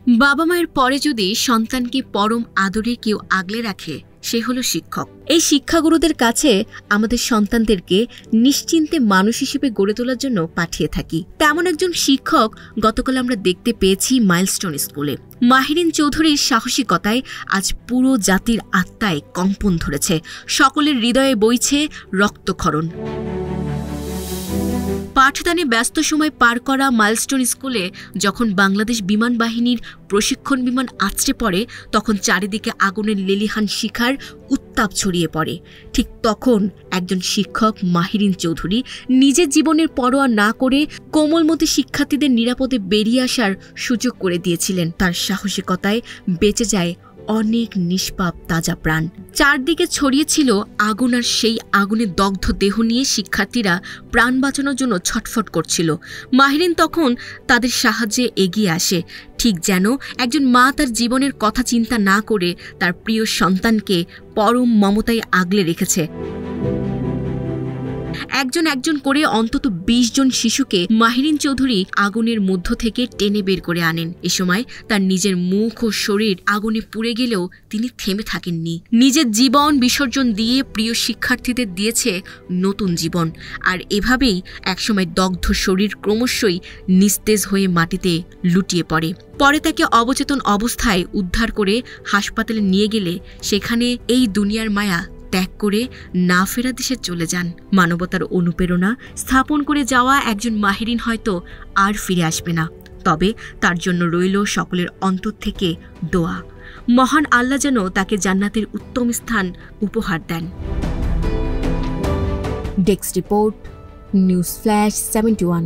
বাবা মায়ের পরে যদি সন্তানকে পরম আদরে কেউ আগলে রাখে সে হলো শিক্ষক। এই শিক্ষাগুরুদের কাছে আমাদের সন্তানদেরকে নিশ্চিন্তে মানুষ হিসেবে গড়ে তোলার জন্য পাঠিয়ে থাকি। তেমন একজন শিক্ষক গতকাল আমরা দেখতে পেয়েছি মাইলস্টোন স্কুলে। মাহিরিন চৌধুরীর সাহসিকতায় আজ পুরো জাতির আত্মায় কম্পন ধরেছে, সকলের হৃদয়ে বইছে রক্তক্ষরণ। পাঠদানে ব্যস্ত সময় পার করা মাইলস্টোন স্কুলে যখন বাংলাদেশ বিমান বাহিনীর প্রশিক্ষণ বিমান আছড়ে পড়ে তখন চারিদিকে আগুনের লেলিহান শিখার উত্তাপ ছড়িয়ে পড়ে। ঠিক তখন একজন শিক্ষক মাহিরিন চৌধুরী নিজের জীবনের পরোয়া না করে কোমলমতি শিক্ষার্থীদের নিরাপদে বেরিয়ে আসার সুযোগ করে দিয়েছিলেন। তার সাহসিকতায় বেঁচে যায় অনেক নিষ্পাপ তাজা প্রাণ। চারদিকে ছড়িয়েছিল আগুন, আর সেই আগুনে দগ্ধ দেহ নিয়ে শিক্ষার্থীরা প্রাণ বাঁচানোর জন্য ছটফট করছিল। মাহিরিন তখন তাদের সাহায্যে এগিয়ে আসে, ঠিক যেন একজন মা তার জীবনের কথা চিন্তা না করে তার প্রিয় সন্তানকে পরম মমতায় আগলে রেখেছে। একজন করে অন্তত ২০ জন শিশুকে মাহিরিন চৌধুরী আগুনের মধ্য থেকে টেনে বের করে আনেন। এ সময় তার নিজের মুখ ও শরীর আগুনে পুড়ে গেলেও তিনি থেমে থাকেননি। নিজের জীবন বিসর্জন দিয়ে প্রিয় শিক্ষার্থীদের দিয়েছে নতুন জীবন। আর এভাবেই একসময় দগ্ধ শরীর ক্রমশই নিস্তেজ হয়ে মাটিতে লুটিয়ে পড়ে। পরে তাকে অবচেতন অবস্থায় উদ্ধার করে হাসপাতালে নিয়ে গেলে সেখানে এই দুনিয়ার মায়া ত্যাগ করে না ফেরা দেশে চলে যান। মানবতার অনুপ্রেরণা স্থাপন করে যাওয়া একজন মাহিরিন হয়তো আর ফিরে আসবে না, তবে তার জন্য রইল সকলের অন্তর থেকে দোয়া। মহান আল্লাহ যেন তাকে জান্নাতের উত্তম স্থান উপহার দেন। Desk report, news flash 71।